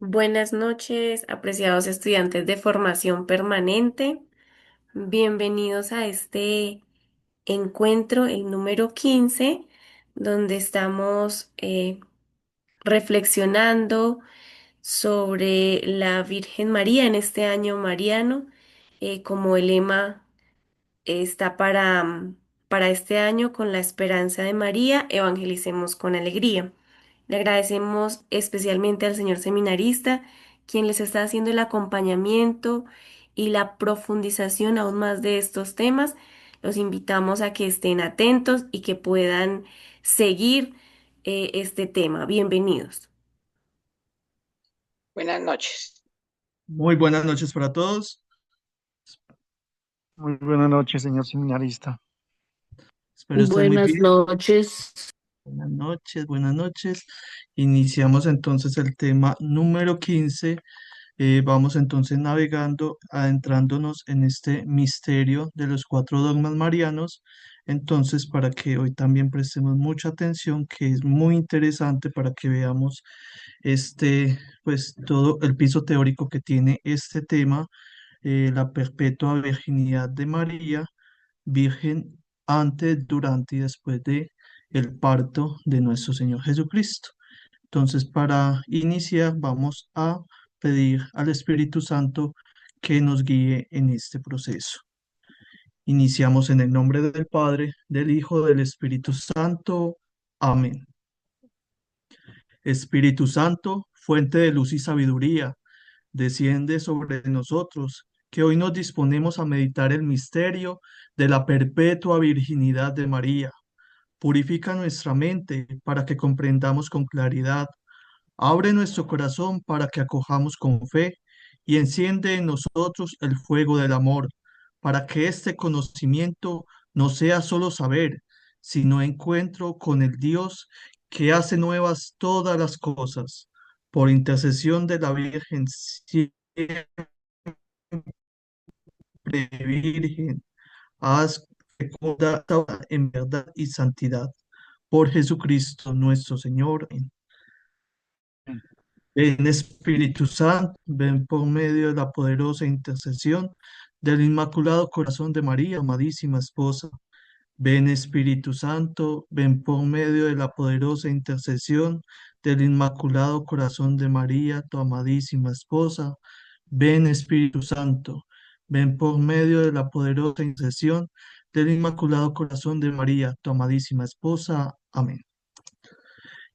Buenas noches, apreciados estudiantes de formación permanente. Bienvenidos a este encuentro, el número 15, donde estamos reflexionando sobre la Virgen María en este año mariano, como el lema está para este año: con la esperanza de María, evangelicemos con alegría. Le agradecemos especialmente al señor seminarista, quien les está haciendo el acompañamiento y la profundización aún más de estos temas. Los invitamos a que estén atentos y que puedan seguir este tema. Bienvenidos. Buenas noches. Muy buenas noches para todos. Muy buenas noches, señor seminarista. Espero estén muy Buenas bien. noches. Buenas noches, buenas noches. Iniciamos entonces el tema número 15. Vamos entonces navegando, adentrándonos en este misterio de los cuatro dogmas marianos. Entonces, para que hoy también prestemos mucha atención, que es muy interesante para que veamos pues todo el piso teórico que tiene este tema, la perpetua virginidad de María, virgen antes, durante y después de el parto de nuestro Señor Jesucristo. Entonces, para iniciar, vamos a pedir al Espíritu Santo que nos guíe en este proceso. Iniciamos en el nombre del Padre, del Hijo, del Espíritu Santo. Amén. Espíritu Santo, fuente de luz y sabiduría, desciende sobre nosotros, que hoy nos disponemos a meditar el misterio de la perpetua virginidad de María. Purifica nuestra mente para que comprendamos con claridad. Abre nuestro corazón para que acojamos con fe y enciende en nosotros el fuego del amor, para que este conocimiento no sea solo saber, sino encuentro con el Dios que hace nuevas todas las cosas. Por intercesión de la Virgen siempre Virgen, haz fecunda en verdad y santidad. Por Jesucristo nuestro Señor. Ven Espíritu Santo, ven por medio de la poderosa intercesión del Inmaculado Corazón de María, amadísima esposa. Ven Espíritu Santo, ven por medio de la poderosa intercesión del Inmaculado Corazón de María, tu amadísima esposa. Ven Espíritu Santo, ven por medio de la poderosa intercesión del Inmaculado Corazón de María, tu amadísima esposa. Amén.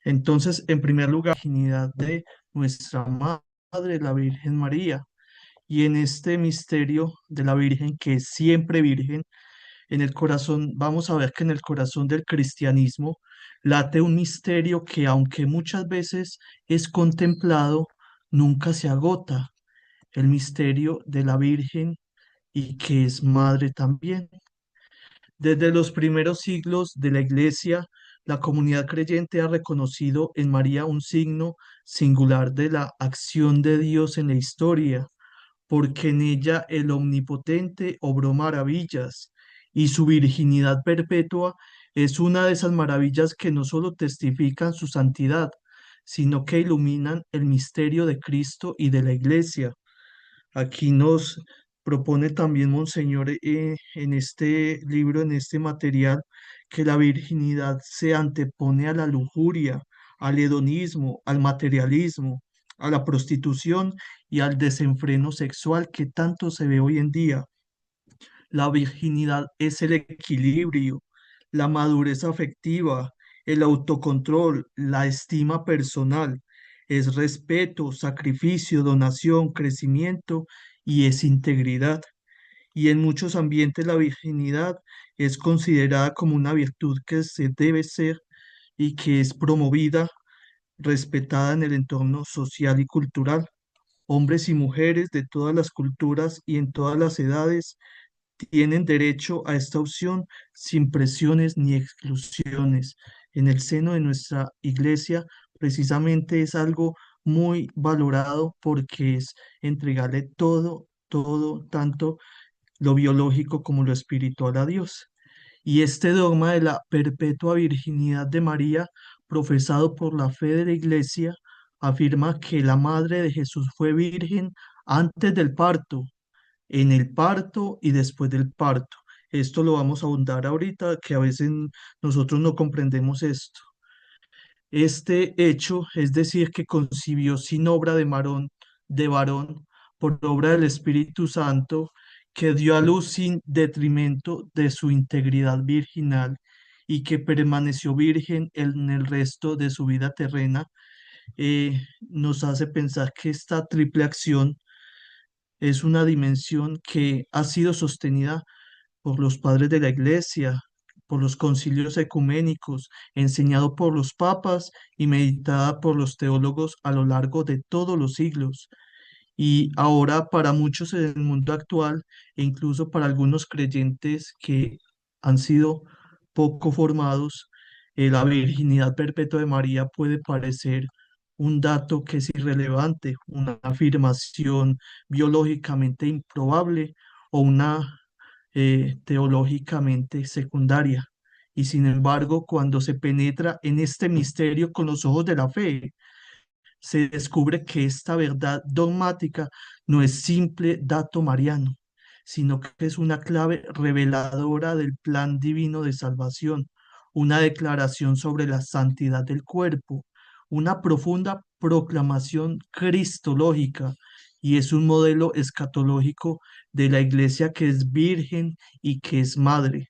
Entonces, en primer lugar, la virginidad de nuestra Madre, la Virgen María. Y en este misterio de la Virgen, que es siempre virgen, en el corazón, vamos a ver que en el corazón del cristianismo late un misterio que, aunque muchas veces es contemplado, nunca se agota. El misterio de la Virgen y que es madre también. Desde los primeros siglos de la Iglesia, la comunidad creyente ha reconocido en María un signo singular de la acción de Dios en la historia, porque en ella el Omnipotente obró maravillas y su virginidad perpetua es una de esas maravillas que no solo testifican su santidad, sino que iluminan el misterio de Cristo y de la Iglesia. Aquí nos propone también Monseñor, en este libro, en este material, que la virginidad se antepone a la lujuria, al hedonismo, al materialismo, a la prostitución y al desenfreno sexual que tanto se ve hoy en día. La virginidad es el equilibrio, la madurez afectiva, el autocontrol, la estima personal, es respeto, sacrificio, donación, crecimiento y es integridad. Y en muchos ambientes la virginidad es considerada como una virtud que se debe ser y que es promovida, respetada en el entorno social y cultural. Hombres y mujeres de todas las culturas y en todas las edades tienen derecho a esta opción sin presiones ni exclusiones. En el seno de nuestra iglesia, precisamente es algo muy valorado porque es entregarle todo, todo, tanto lo biológico como lo espiritual a Dios. Y este dogma de la perpetua virginidad de María, profesado por la fe de la iglesia, afirma que la madre de Jesús fue virgen antes del parto, en el parto y después del parto. Esto lo vamos a ahondar ahorita, que a veces nosotros no comprendemos esto. Este hecho, es decir, que concibió sin obra de varón, por obra del Espíritu Santo, que dio a luz sin detrimento de su integridad virginal y que permaneció virgen en el resto de su vida terrena, nos hace pensar que esta triple acción es una dimensión que ha sido sostenida por los padres de la Iglesia, por los concilios ecuménicos, enseñado por los papas y meditada por los teólogos a lo largo de todos los siglos. Y ahora para muchos en el mundo actual, e incluso para algunos creyentes que han sido poco formados, la virginidad perpetua de María puede parecer un dato que es irrelevante, una afirmación biológicamente improbable o una teológicamente secundaria. Y sin embargo, cuando se penetra en este misterio con los ojos de la fe, se descubre que esta verdad dogmática no es simple dato mariano, sino que es una clave reveladora del plan divino de salvación, una declaración sobre la santidad del cuerpo, una profunda proclamación cristológica y es un modelo escatológico de la iglesia que es virgen y que es madre.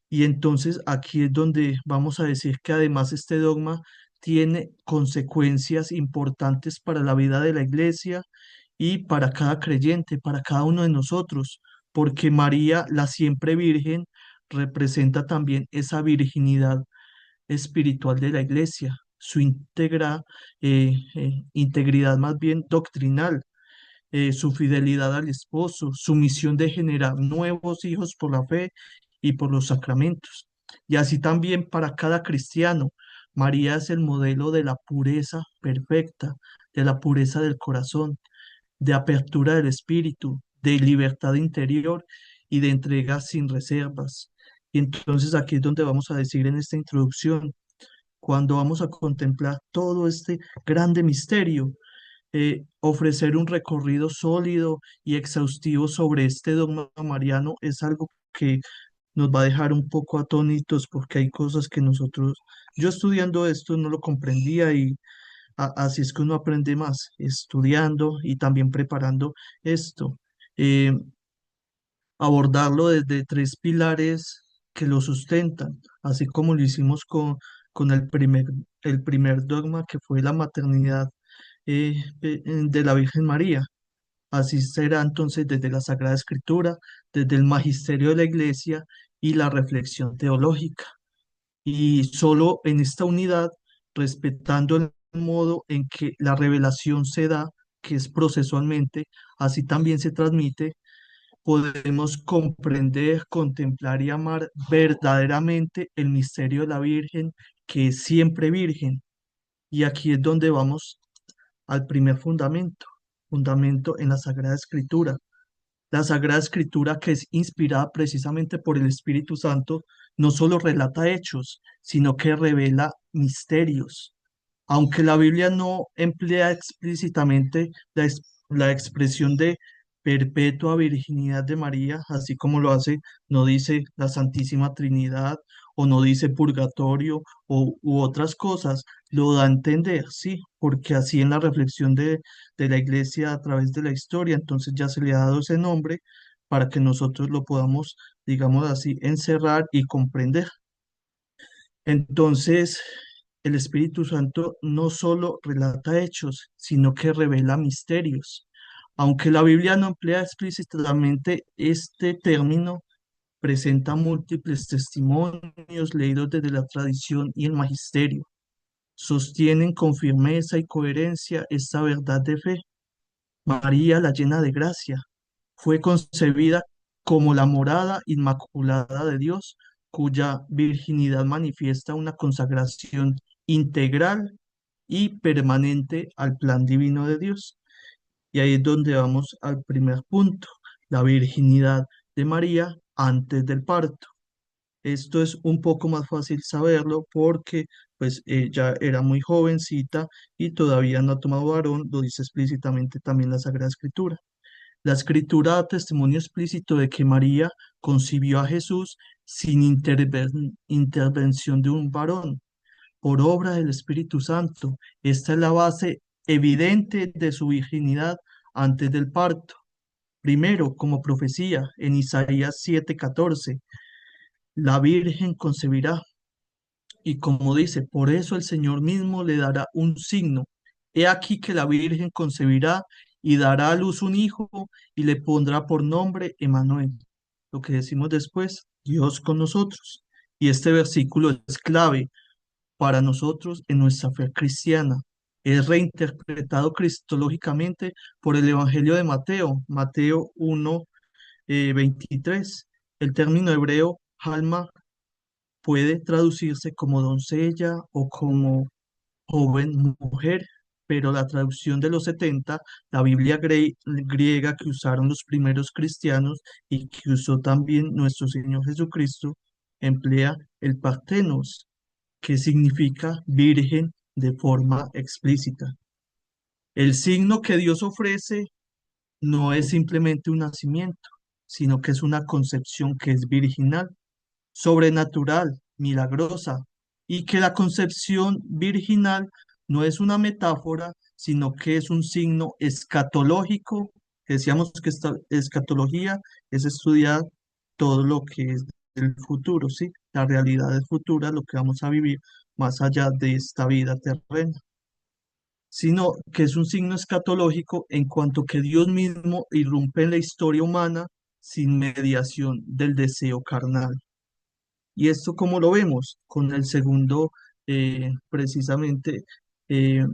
Y entonces aquí es donde vamos a decir que además este dogma tiene consecuencias importantes para la vida de la iglesia y para cada creyente, para cada uno de nosotros, porque María, la siempre virgen, representa también esa virginidad espiritual de la iglesia, su integridad más bien doctrinal, su fidelidad al esposo, su misión de generar nuevos hijos por la fe y por los sacramentos. Y así también para cada cristiano, María es el modelo de la pureza perfecta, de la pureza del corazón, de apertura del espíritu, de libertad interior y de entrega sin reservas. Y entonces aquí es donde vamos a decir en esta introducción, cuando vamos a contemplar todo este grande misterio, ofrecer un recorrido sólido y exhaustivo sobre este dogma mariano es algo que nos va a dejar un poco atónitos porque hay cosas que nosotros, yo estudiando esto no lo comprendía y así es que uno aprende más, estudiando y también preparando esto. Eh, Abordarlo desde tres pilares que lo sustentan, así como lo hicimos con el primer dogma que fue la maternidad de la Virgen María. Así será entonces desde la Sagrada Escritura, desde el magisterio de la Iglesia y la reflexión teológica. Y solo en esta unidad, respetando el modo en que la revelación se da, que es procesualmente, así también se transmite, podemos comprender, contemplar y amar verdaderamente el misterio de la Virgen, que es siempre virgen. Y aquí es donde vamos al primer fundamento, fundamento en la Sagrada Escritura. La Sagrada Escritura, que es inspirada precisamente por el Espíritu Santo, no solo relata hechos, sino que revela misterios. Aunque la Biblia no emplea explícitamente la expresión de perpetua virginidad de María, así como lo hace, no dice la Santísima Trinidad o no dice purgatorio u otras cosas, lo da a entender, sí, porque así en la reflexión de la Iglesia a través de la historia, entonces ya se le ha dado ese nombre para que nosotros lo podamos, digamos así, encerrar y comprender. Entonces, el Espíritu Santo no solo relata hechos, sino que revela misterios. Aunque la Biblia no emplea explícitamente este término, presenta múltiples testimonios leídos desde la tradición y el magisterio. Sostienen con firmeza y coherencia esta verdad de fe. María, la llena de gracia, fue concebida como la morada inmaculada de Dios, cuya virginidad manifiesta una consagración integral y permanente al plan divino de Dios. Y ahí es donde vamos al primer punto, la virginidad de María antes del parto. Esto es un poco más fácil saberlo porque pues ella era muy jovencita y todavía no ha tomado varón, lo dice explícitamente también la Sagrada Escritura. La Escritura da testimonio explícito de que María concibió a Jesús sin intervención de un varón, por obra del Espíritu Santo. Esta es la base evidente de su virginidad antes del parto. Primero, como profecía en Isaías 7:14, la Virgen concebirá. Y como dice, por eso el Señor mismo le dará un signo. He aquí que la Virgen concebirá y dará a luz un hijo y le pondrá por nombre Emmanuel. Lo que decimos después, Dios con nosotros. Y este versículo es clave para nosotros en nuestra fe cristiana. Es reinterpretado cristológicamente por el Evangelio de Mateo, Mateo 1, 23. El término hebreo Halma puede traducirse como doncella o como joven mujer, pero la traducción de los 70, la Biblia griega que usaron los primeros cristianos y que usó también nuestro Señor Jesucristo, emplea el partenos, que significa virgen de forma explícita. El signo que Dios ofrece no es simplemente un nacimiento, sino que es una concepción que es virginal, sobrenatural, milagrosa, y que la concepción virginal no es una metáfora, sino que es un signo escatológico. Decíamos que esta escatología es estudiar todo lo que es el futuro, ¿sí? La realidad es futura, lo que vamos a vivir más allá de esta vida terrena, sino que es un signo escatológico en cuanto que Dios mismo irrumpe en la historia humana sin mediación del deseo carnal. ¿Y esto cómo lo vemos? Con el segundo, precisamente, eh,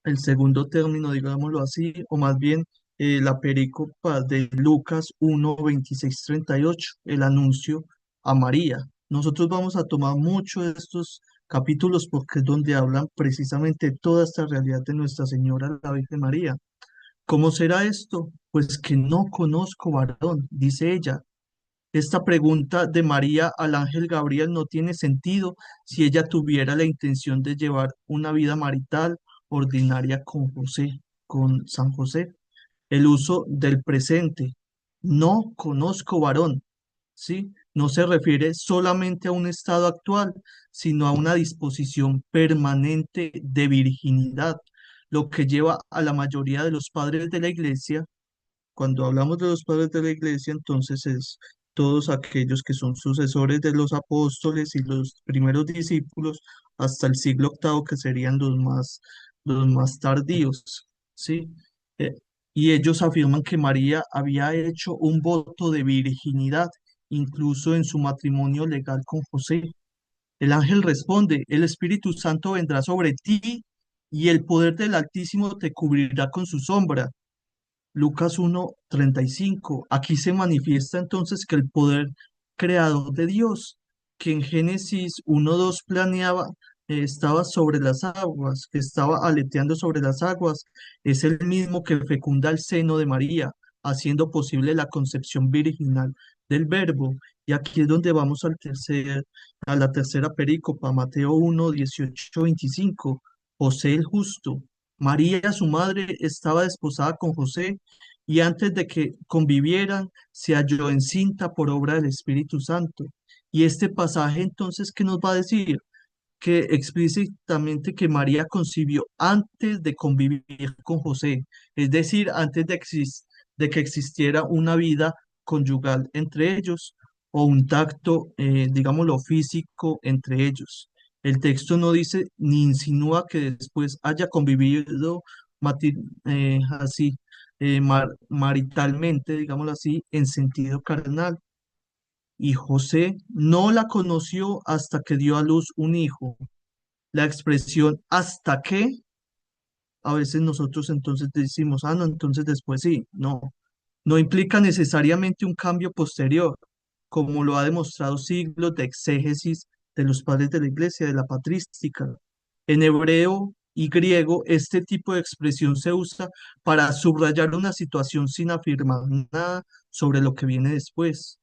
el segundo término, digámoslo así, o más bien la perícopa de Lucas 1, 26, 38, el anuncio a María. Nosotros vamos a tomar mucho de estos capítulos porque es donde hablan precisamente toda esta realidad de Nuestra Señora, la Virgen María. ¿Cómo será esto? Pues que no conozco varón, dice ella. Esta pregunta de María al ángel Gabriel no tiene sentido si ella tuviera la intención de llevar una vida marital ordinaria con José, con San José. El uso del presente, no conozco varón, ¿sí? No se refiere solamente a un estado actual, sino a una disposición permanente de virginidad, lo que lleva a la mayoría de los padres de la iglesia. Cuando hablamos de los padres de la iglesia, entonces es todos aquellos que son sucesores de los apóstoles y los primeros discípulos hasta el siglo octavo, que serían los más tardíos, ¿sí? Eh, y ellos afirman que María había hecho un voto de virginidad, incluso en su matrimonio legal con José. El ángel responde, el Espíritu Santo vendrá sobre ti y el poder del Altísimo te cubrirá con su sombra. Lucas 1:35. Aquí se manifiesta entonces que el poder creador de Dios, que en Génesis 1:2 planeaba, estaba sobre las aguas, que estaba aleteando sobre las aguas, es el mismo que fecunda el seno de María, haciendo posible la concepción virginal del Verbo. Y aquí es donde vamos a la tercera perícopa, Mateo 1:18-25. José el justo. María, su madre, estaba desposada con José y antes de que convivieran, se halló encinta por obra del Espíritu Santo. Y este pasaje entonces, ¿qué nos va a decir? Que explícitamente que María concibió antes de convivir con José, es decir, antes de que existiera una vida conyugal entre ellos o un tacto, digámoslo, físico entre ellos. El texto no dice ni insinúa que después haya convivido así, maritalmente, digámoslo así, en sentido carnal. Y José no la conoció hasta que dio a luz un hijo. La expresión hasta que, a veces nosotros entonces decimos, ah, no, entonces después sí, no, no implica necesariamente un cambio posterior, como lo ha demostrado siglos de exégesis de los padres de la iglesia, de la patrística. En hebreo y griego, este tipo de expresión se usa para subrayar una situación sin afirmar nada sobre lo que viene después.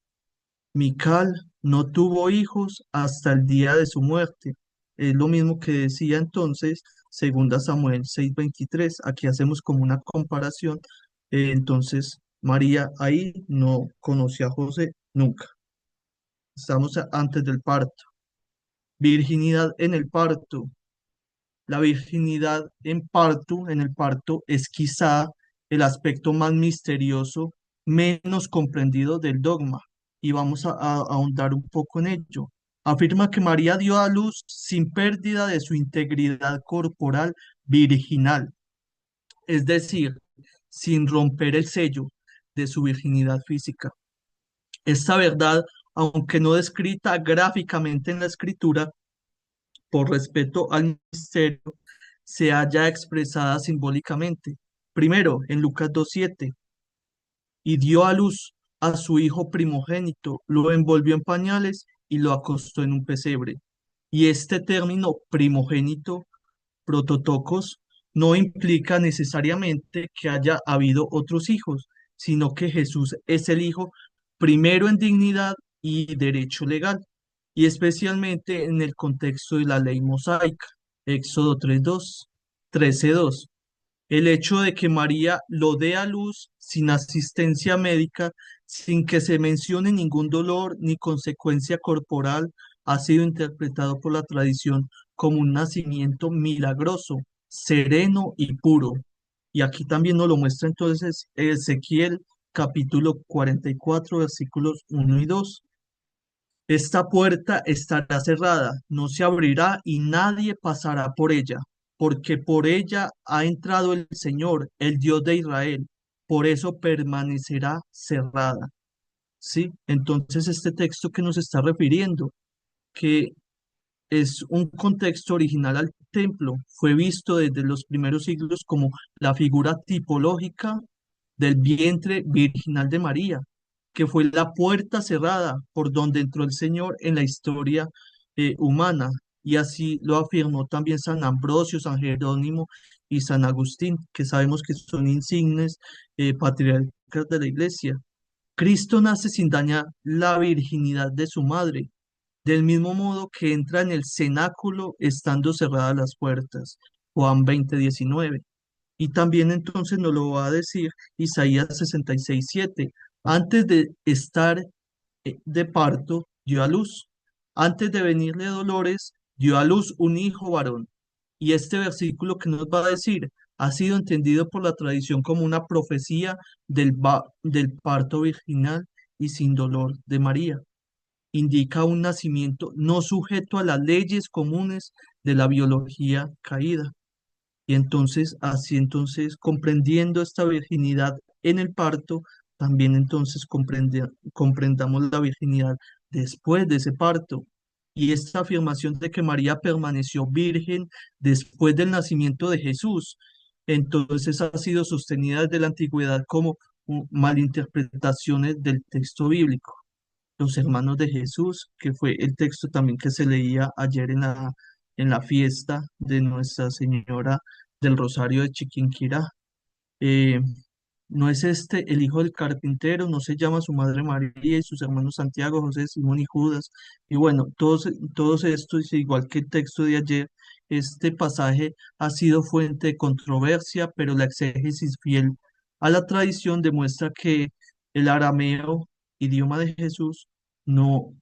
Mical no tuvo hijos hasta el día de su muerte. es lo mismo que decía entonces segunda Samuel 6:23. Aquí hacemos como una comparación. Entonces, María ahí no conoció a José nunca. Estamos antes del parto. Virginidad en el parto. La virginidad en el parto, es quizá el aspecto más misterioso, menos comprendido del dogma, y vamos a ahondar un poco en ello. Afirma que María dio a luz sin pérdida de su integridad corporal virginal, es decir, sin romper el sello de su virginidad física. Esta verdad, aunque no descrita gráficamente en la escritura, por respeto al misterio, se halla expresada simbólicamente. Primero, en Lucas 2:7, y dio a luz a su hijo primogénito, lo envolvió en pañales y lo acostó en un pesebre. Y este término primogénito, prototocos, no implica necesariamente que haya habido otros hijos, sino que Jesús es el hijo primero en dignidad y derecho legal, y especialmente en el contexto de la ley mosaica. Éxodo 3:2, 13:2. El hecho de que María lo dé a luz sin asistencia médica, sin que se mencione ningún dolor ni consecuencia corporal, ha sido interpretado por la tradición como un nacimiento milagroso, sereno y puro. Y aquí también nos lo muestra entonces Ezequiel capítulo 44, versículos 1 y 2. Esta puerta estará cerrada, no se abrirá y nadie pasará por ella, porque por ella ha entrado el Señor, el Dios de Israel. Por eso permanecerá cerrada. ¿Sí? Entonces este texto que nos está refiriendo, que es un contexto original al templo, fue visto desde los primeros siglos como la figura tipológica del vientre virginal de María, que fue la puerta cerrada por donde entró el Señor en la historia humana. Y así lo afirmó también San Ambrosio, San Jerónimo y San Agustín, que sabemos que son insignes patriarcas de la Iglesia. Cristo nace sin dañar la virginidad de su madre, del mismo modo que entra en el cenáculo estando cerradas las puertas. Juan 20:19. Y también entonces nos lo va a decir Isaías 66:7. Antes de estar de parto, dio a luz. Antes de venirle dolores, dio a luz un hijo varón. Y este versículo que nos va a decir ha sido entendido por la tradición como una profecía del parto virginal y sin dolor de María. Indica un nacimiento no sujeto a las leyes comunes de la biología caída. Y entonces, así entonces, comprendiendo esta virginidad en el parto, también entonces comprendamos la virginidad después de ese parto. Y esta afirmación de que María permaneció virgen después del nacimiento de Jesús, entonces ha sido sostenida desde la antigüedad como malinterpretaciones del texto bíblico. Los hermanos de Jesús, que fue el texto también que se leía ayer en la fiesta de Nuestra Señora del Rosario de Chiquinquirá. Eh, ¿No es este el hijo del carpintero? ¿No se llama su madre María y sus hermanos Santiago, José, Simón y Judas? Y bueno, todos estos, igual que el texto de ayer, este pasaje ha sido fuente de controversia, pero la exégesis fiel a la tradición demuestra que el arameo, idioma de Jesús, no,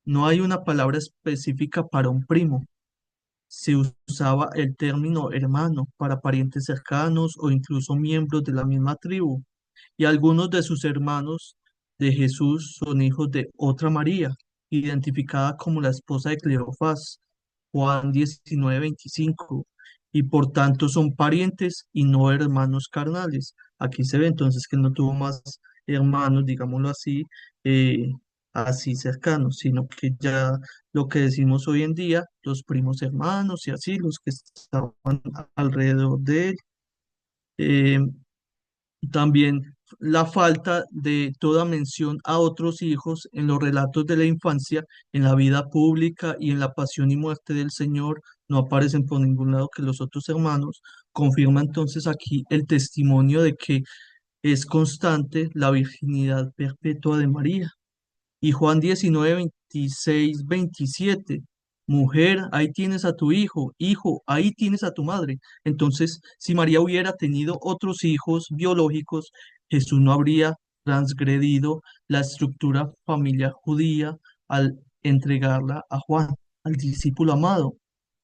no hay una palabra específica para un primo. Se usaba el término hermano para parientes cercanos o incluso miembros de la misma tribu. Y algunos de sus hermanos de Jesús son hijos de otra María, identificada como la esposa de Cleofás, Juan 19:25, y por tanto son parientes y no hermanos carnales. Aquí se ve entonces que no tuvo más hermanos, digámoslo así, eh, así cercanos, sino que ya lo que decimos hoy en día, los primos hermanos y así, los que estaban alrededor de él. Eh, También la falta de toda mención a otros hijos en los relatos de la infancia, en la vida pública y en la pasión y muerte del Señor, no aparecen por ningún lado que los otros hermanos, confirma entonces aquí el testimonio de que es constante la virginidad perpetua de María. Y Juan 19:26, 27. mujer, ahí tienes a tu hijo, hijo, ahí tienes a tu madre. Entonces, si María hubiera tenido otros hijos biológicos, Jesús no habría transgredido la estructura familiar judía al entregarla a Juan, al discípulo amado,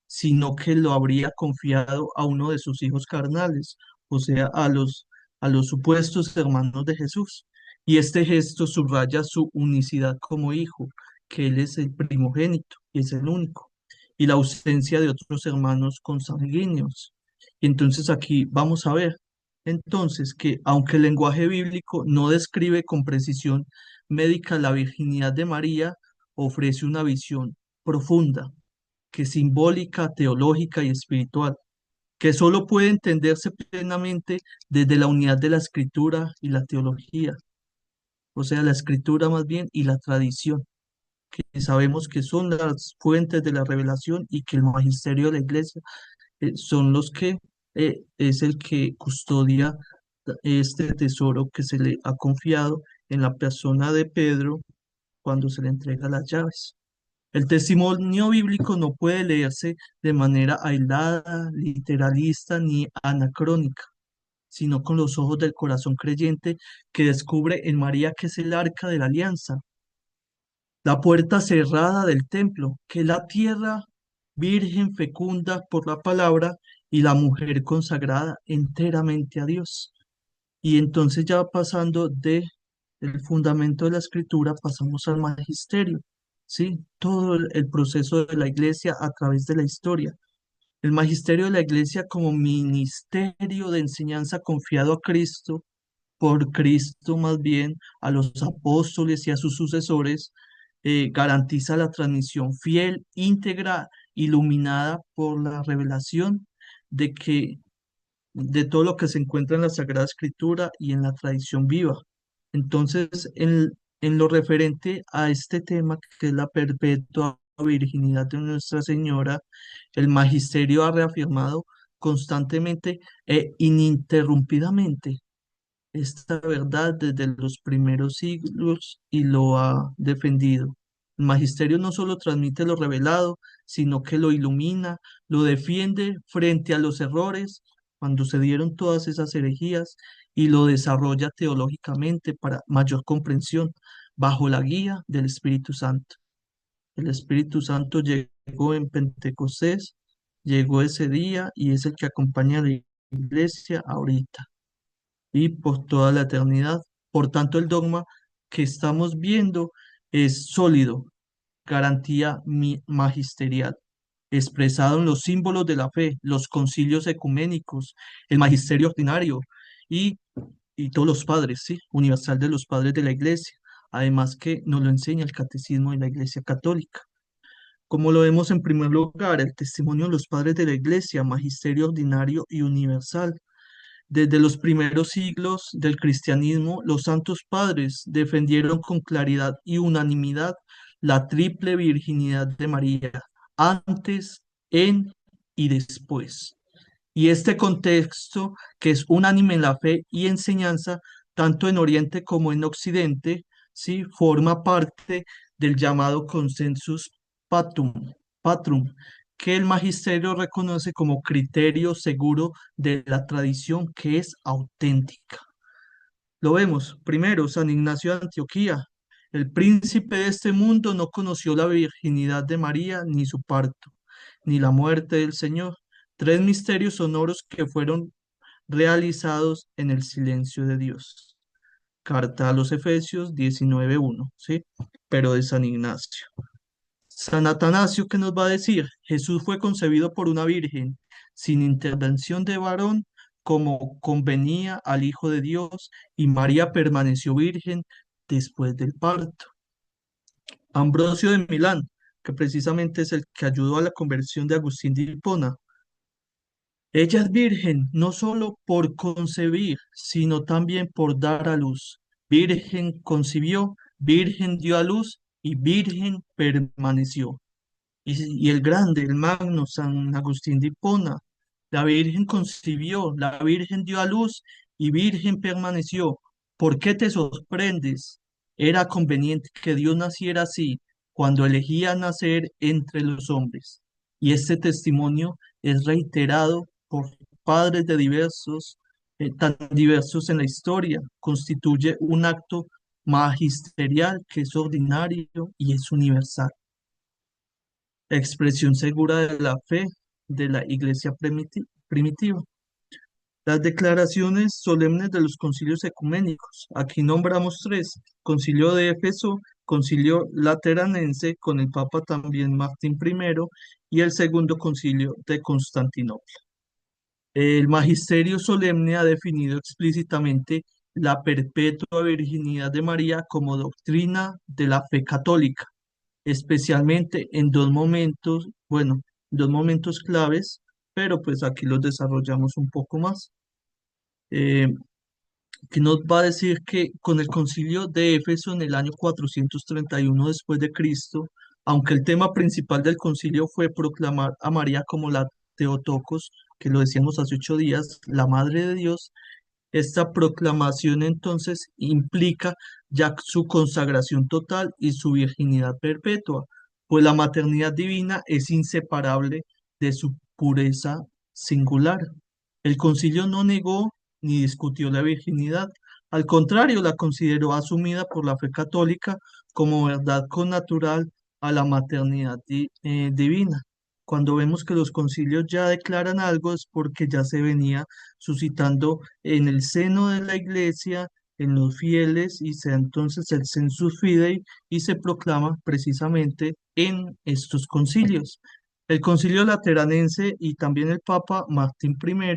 sino que lo habría confiado a uno de sus hijos carnales, o sea, a los supuestos hermanos de Jesús. Y este gesto subraya su unicidad como hijo, que él es el primogénito y es el único, y la ausencia de otros hermanos consanguíneos. Y entonces aquí vamos a ver, entonces, que aunque el lenguaje bíblico no describe con precisión médica la virginidad de María, ofrece una visión profunda que es simbólica, teológica y espiritual, que solo puede entenderse plenamente desde la unidad de la escritura y la teología, o sea, la escritura más bien y la tradición, que sabemos que son las fuentes de la revelación y que el magisterio de la iglesia son los que es el que custodia este tesoro que se le ha confiado en la persona de Pedro cuando se le entrega las llaves. El testimonio bíblico no puede leerse de manera aislada, literalista ni anacrónica, sino con los ojos del corazón creyente que descubre en María que es el arca de la alianza, la puerta cerrada del templo, que es la tierra virgen fecunda por la palabra y la mujer consagrada enteramente a Dios. Y entonces ya pasando de el fundamento de la escritura, pasamos al magisterio, ¿sí? Todo el proceso de la iglesia a través de la historia. El magisterio de la iglesia como ministerio de enseñanza confiado a Cristo, por Cristo más bien, a los apóstoles y a sus sucesores, garantiza la transmisión fiel, íntegra, iluminada por la revelación de que de todo lo que se encuentra en la Sagrada Escritura y en la tradición viva. Entonces, en lo referente a este tema, que es la perpetua virginidad de Nuestra Señora, el magisterio ha reafirmado constantemente e ininterrumpidamente esta verdad desde los primeros siglos y lo ha defendido. El magisterio no solo transmite lo revelado, sino que lo ilumina, lo defiende frente a los errores cuando se dieron todas esas herejías y lo desarrolla teológicamente para mayor comprensión bajo la guía del Espíritu Santo. El Espíritu Santo llegó en Pentecostés, llegó ese día y es el que acompaña a la iglesia ahorita y por toda la eternidad. Por tanto, el dogma que estamos viendo es sólido, garantía magisterial, expresado en los símbolos de la fe, los concilios ecuménicos, el magisterio ordinario y, y todos los padres, ¿sí? Universal de los padres de la Iglesia, además que nos lo enseña el catecismo de la Iglesia Católica. Como lo vemos en primer lugar, el testimonio de los padres de la Iglesia, magisterio ordinario y universal. Desde los primeros siglos del cristianismo, los santos padres defendieron con claridad y unanimidad la triple virginidad de María, antes, en y después. Y este contexto, que es unánime en la fe y enseñanza, tanto en Oriente como en Occidente, ¿sí? Forma parte del llamado consensus patum, patrum, que el magisterio reconoce como criterio seguro de la tradición que es auténtica. Lo vemos. Primero, San Ignacio de Antioquía. El príncipe de este mundo no conoció la virginidad de María, ni su parto, ni la muerte del Señor. Tres misterios sonoros que fueron realizados en el silencio de Dios. Carta a los Efesios 19:1, ¿sí? Pero de San Ignacio. San Atanasio, ¿qué nos va a decir? Jesús fue concebido por una virgen, sin intervención de varón, como convenía al Hijo de Dios, y María permaneció virgen después del parto. Ambrosio de Milán, que precisamente es el que ayudó a la conversión de Agustín de Hipona. Ella es virgen no solo por concebir, sino también por dar a luz. Virgen concibió, virgen dio a luz y virgen permaneció. Y el grande, el magno San Agustín de Hipona, la Virgen concibió, la Virgen dio a luz y Virgen permaneció. ¿Por qué te sorprendes? Era conveniente que Dios naciera así, cuando elegía nacer entre los hombres. Y este testimonio es reiterado por padres de tan diversos en la historia. Constituye un acto magisterial que es ordinario y es universal. Expresión segura de la fe de la iglesia primitiva. Las declaraciones solemnes de los concilios ecuménicos. Aquí nombramos tres: Concilio de Éfeso, Concilio Lateranense con el Papa también Martín I y el segundo Concilio de Constantinopla. El Magisterio Solemne ha definido explícitamente la perpetua virginidad de María como doctrina de la fe católica, especialmente en dos momentos, bueno, dos momentos claves, pero pues aquí los desarrollamos un poco más. Eh, que nos va a decir que con el concilio de Éfeso en el año 431 después de Cristo, aunque el tema principal del concilio fue proclamar a María como la Theotokos, que lo decíamos hace 8 días, la Madre de Dios, esta proclamación entonces implica ya su consagración total y su virginidad perpetua, pues la maternidad divina es inseparable de su pureza singular. El concilio no negó ni discutió la virginidad, al contrario, la consideró asumida por la fe católica como verdad connatural a la maternidad divina. Cuando vemos que los concilios ya declaran algo es porque ya se venía suscitando en el seno de la iglesia, en los fieles, y se da entonces el sensus fidei y se proclama precisamente en estos concilios. El concilio lateranense y también el Papa Martín I,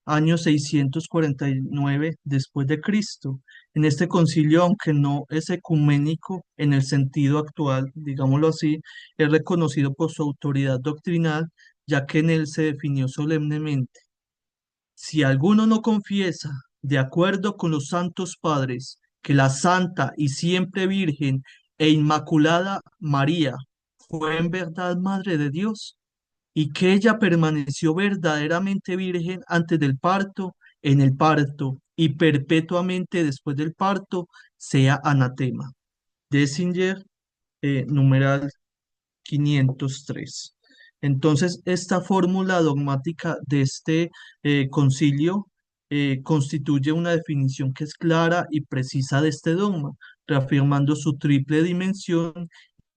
año 649 después de Cristo. En este concilio, aunque no es ecuménico en el sentido actual, digámoslo así, es reconocido por su autoridad doctrinal, ya que en él se definió solemnemente: si alguno no confiesa, de acuerdo con los santos padres, que la Santa y siempre Virgen e Inmaculada María fue en verdad Madre de Dios, y que ella permaneció verdaderamente virgen antes del parto, en el parto y perpetuamente después del parto, sea anatema. Dessinger, numeral 503. Entonces, esta fórmula dogmática de este concilio constituye una definición que es clara y precisa de este dogma, reafirmando su triple dimensión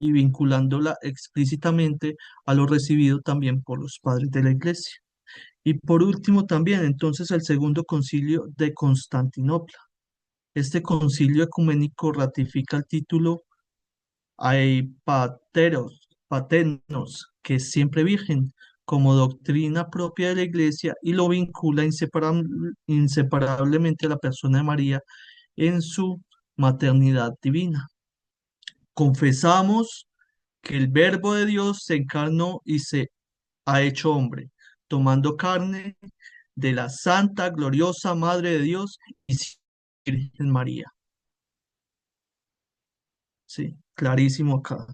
y vinculándola explícitamente a lo recibido también por los padres de la Iglesia. Y por último también, entonces, el segundo concilio de Constantinopla. Este concilio ecuménico ratifica el título paternos, que es siempre virgen, como doctrina propia de la Iglesia y lo vincula inseparablemente a la persona de María en su maternidad divina. Confesamos que el Verbo de Dios se encarnó y se ha hecho hombre, tomando carne de la Santa, gloriosa Madre de Dios y Virgen María. Sí, clarísimo acá.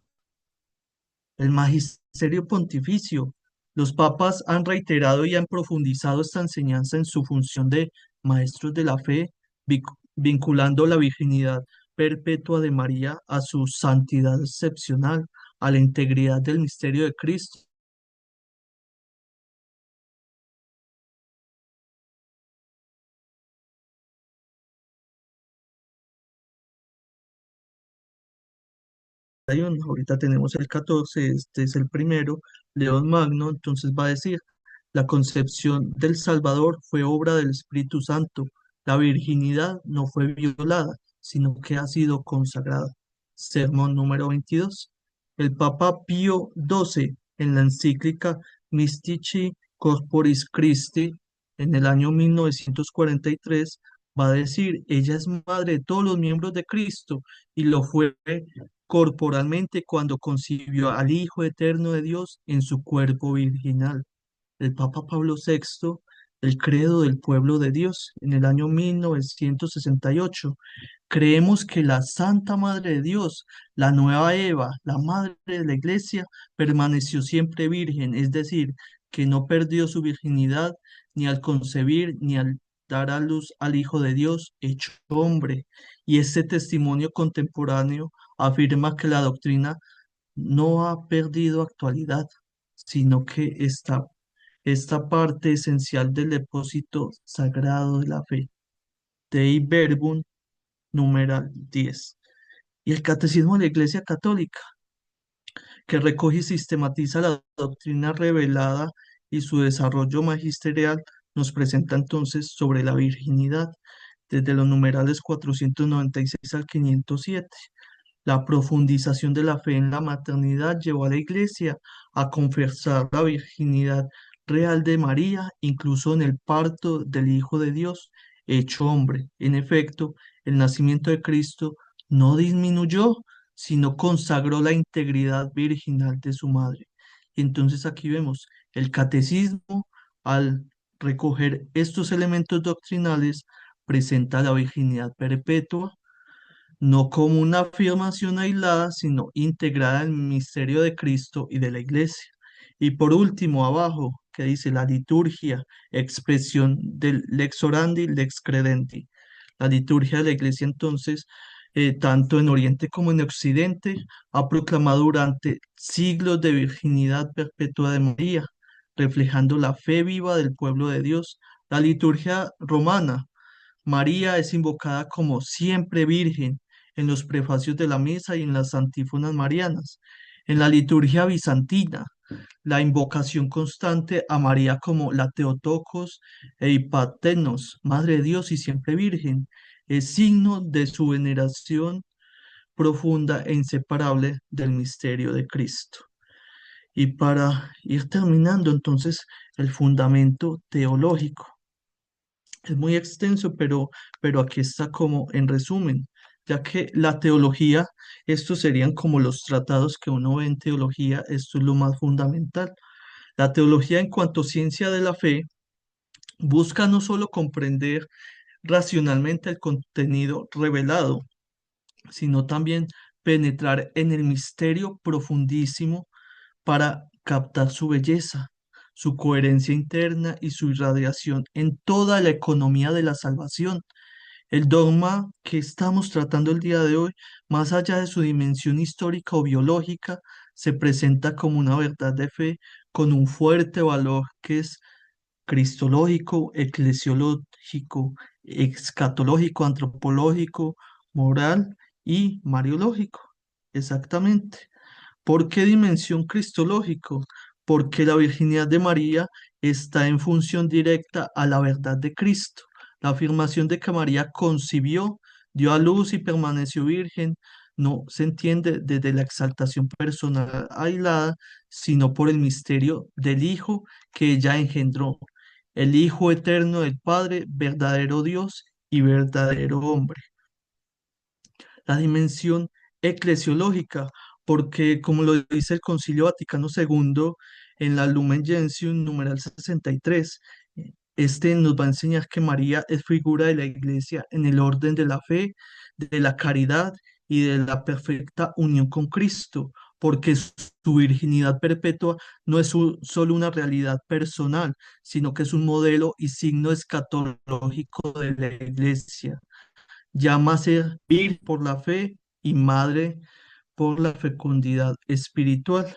El magisterio pontificio. Los papas han reiterado y han profundizado esta enseñanza en su función de maestros de la fe, vinculando la virginidad perpetua de María a su santidad excepcional, a la integridad del misterio de Cristo. Ahorita tenemos el 14, este es el primero, León Magno, entonces va a decir: la concepción del Salvador fue obra del Espíritu Santo, la virginidad no fue violada, sino que ha sido consagrada. Sermón número 22. El Papa Pío XII, en la encíclica Mystici Corporis Christi, en el año 1943, va a decir: ella es madre de todos los miembros de Cristo y lo fue corporalmente cuando concibió al Hijo Eterno de Dios en su cuerpo virginal. El Papa Pablo VI, el credo del pueblo de Dios, en el año 1968. Creemos que la Santa Madre de Dios, la nueva Eva, la Madre de la Iglesia, permaneció siempre virgen, es decir, que no perdió su virginidad ni al concebir ni al dar a luz al Hijo de Dios hecho hombre. Y este testimonio contemporáneo afirma que la doctrina no ha perdido actualidad, sino que esta parte esencial del depósito sagrado de la fe. Dei Verbum, numeral 10. Y el Catecismo de la Iglesia Católica, que recoge y sistematiza la doctrina revelada y su desarrollo magisterial, nos presenta entonces sobre la virginidad, desde los numerales 496 al 507. La profundización de la fe en la maternidad llevó a la Iglesia a confesar la virginidad real de María, incluso en el parto del Hijo de Dios, hecho hombre. En efecto, el nacimiento de Cristo no disminuyó, sino consagró la integridad virginal de su madre. Y entonces aquí vemos el catecismo, al recoger estos elementos doctrinales, presenta la virginidad perpetua no como una afirmación aislada, sino integrada en el misterio de Cristo y de la Iglesia. Y por último, abajo, que dice la liturgia, expresión del lex orandi, lex credenti. La liturgia de la Iglesia, entonces, tanto en Oriente como en Occidente, ha proclamado durante siglos de virginidad perpetua de María, reflejando la fe viva del pueblo de Dios. La liturgia romana María es invocada como siempre Virgen en los prefacios de la misa y en las antífonas marianas. En la liturgia bizantina, la invocación constante a María como la Teotocos e Hipatenos, Madre de Dios y siempre Virgen, es signo de su veneración profunda e inseparable del misterio de Cristo. Y para ir terminando entonces el fundamento teológico. Es muy extenso, pero aquí está como en resumen, ya que la teología, estos serían como los tratados que uno ve en teología, esto es lo más fundamental. La teología en cuanto ciencia de la fe busca no solo comprender racionalmente el contenido revelado, sino también penetrar en el misterio profundísimo para captar su belleza, su coherencia interna y su irradiación en toda la economía de la salvación. El dogma que estamos tratando el día de hoy, más allá de su dimensión histórica o biológica, se presenta como una verdad de fe con un fuerte valor que es cristológico, eclesiológico, escatológico, antropológico, moral y mariológico. Exactamente. ¿Por qué dimensión cristológico? Porque la virginidad de María está en función directa a la verdad de Cristo. La afirmación de que María concibió, dio a luz y permaneció virgen no se entiende desde la exaltación personal aislada, sino por el misterio del Hijo que ella engendró, el Hijo eterno del Padre, verdadero Dios y verdadero hombre. La dimensión eclesiológica, porque como lo dice el Concilio Vaticano II en la Lumen Gentium numeral 63, este nos va a enseñar que María es figura de la Iglesia en el orden de la fe, de la caridad y de la perfecta unión con Cristo, porque su virginidad perpetua no es solo una realidad personal, sino que es un modelo y signo escatológico de la Iglesia. Llama a ser vir por la fe y madre por la fecundidad espiritual.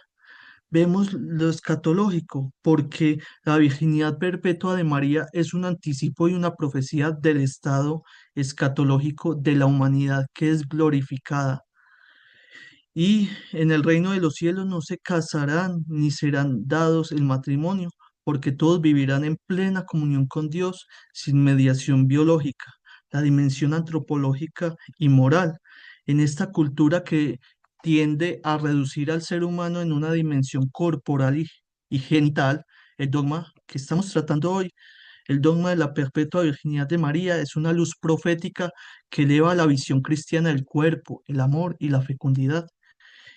Vemos lo escatológico, porque la virginidad perpetua de María es un anticipo y una profecía del estado escatológico de la humanidad que es glorificada. Y en el reino de los cielos no se casarán ni serán dados el matrimonio, porque todos vivirán en plena comunión con Dios sin mediación biológica, la dimensión antropológica y moral. En esta cultura que tiende a reducir al ser humano en una dimensión corporal y genital, el dogma que estamos tratando hoy, el dogma de la perpetua virginidad de María, es una luz profética que eleva la visión cristiana del cuerpo, el amor y la fecundidad.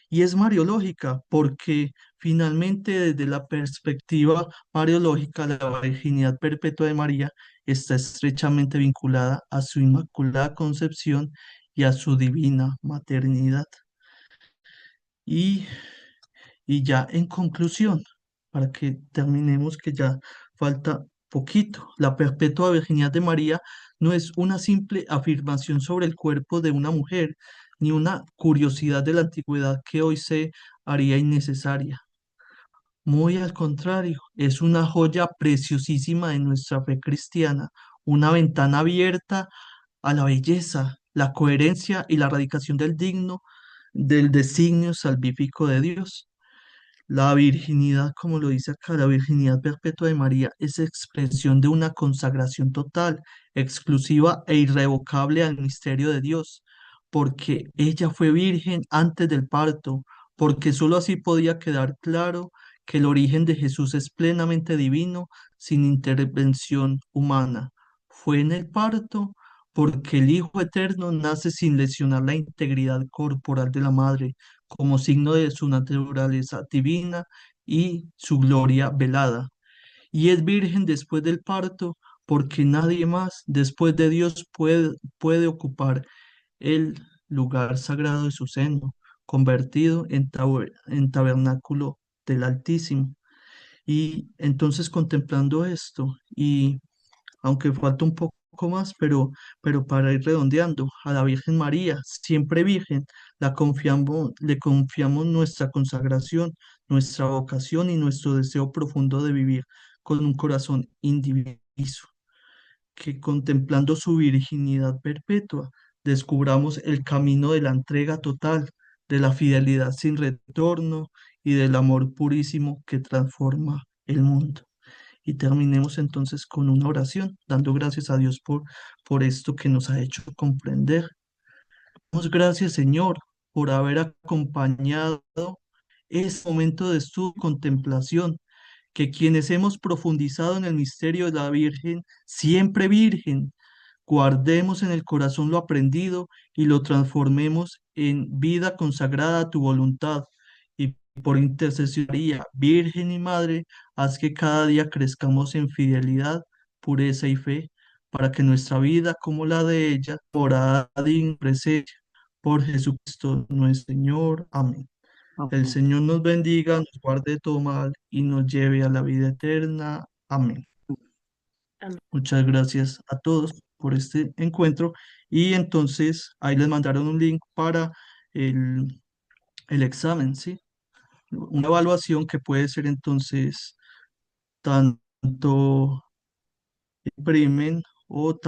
Y es mariológica porque finalmente desde la perspectiva mariológica la virginidad perpetua de María está estrechamente vinculada a su inmaculada concepción y a su divina maternidad. Y, y ya en conclusión, para que terminemos que ya falta poquito, la perpetua virginidad de María no es una simple afirmación sobre el cuerpo de una mujer, ni una curiosidad de la antigüedad que hoy se haría innecesaria. Muy al contrario, es una joya preciosísima de nuestra fe cristiana, una ventana abierta a la belleza, la coherencia y la radicación del designio salvífico de Dios. La virginidad, como lo dice acá, la virginidad perpetua de María es expresión de una consagración total, exclusiva e irrevocable al misterio de Dios, porque ella fue virgen antes del parto, porque sólo así podía quedar claro que el origen de Jesús es plenamente divino, sin intervención humana. Fue en el parto porque el Hijo Eterno nace sin lesionar la integridad corporal de la madre como signo de su naturaleza divina y su gloria velada. Y es virgen después del parto, porque nadie más después de Dios puede ocupar el lugar sagrado de su seno, convertido en tabernáculo del Altísimo. Y entonces contemplando esto y aunque falta un poco más, pero para ir redondeando, a la Virgen María, siempre Virgen, le confiamos nuestra consagración, nuestra vocación y nuestro deseo profundo de vivir con un corazón indiviso, que contemplando su virginidad perpetua, descubramos el camino de la entrega total, de la fidelidad sin retorno y del amor purísimo que transforma el mundo. Y terminemos entonces con una oración, dando gracias a Dios por esto que nos ha hecho comprender. Damos gracias, Señor, por haber acompañado este momento de su contemplación, que quienes hemos profundizado en el misterio de la Virgen, siempre Virgen, guardemos en el corazón lo aprendido y lo transformemos en vida consagrada a tu voluntad. Y por intercesión de María, Virgen y Madre, haz que cada día crezcamos en fidelidad, pureza y fe, para que nuestra vida, como la de ella, orada digna presencia por Jesucristo nuestro Señor. Amén. El Amén. Señor nos bendiga, nos guarde de todo mal y nos lleve a la vida eterna. Amén. Amén. Muchas gracias a todos por este encuentro y entonces ahí les mandaron un link para el, el examen, ¿sí? Una evaluación que puede ser entonces tanto imprimen o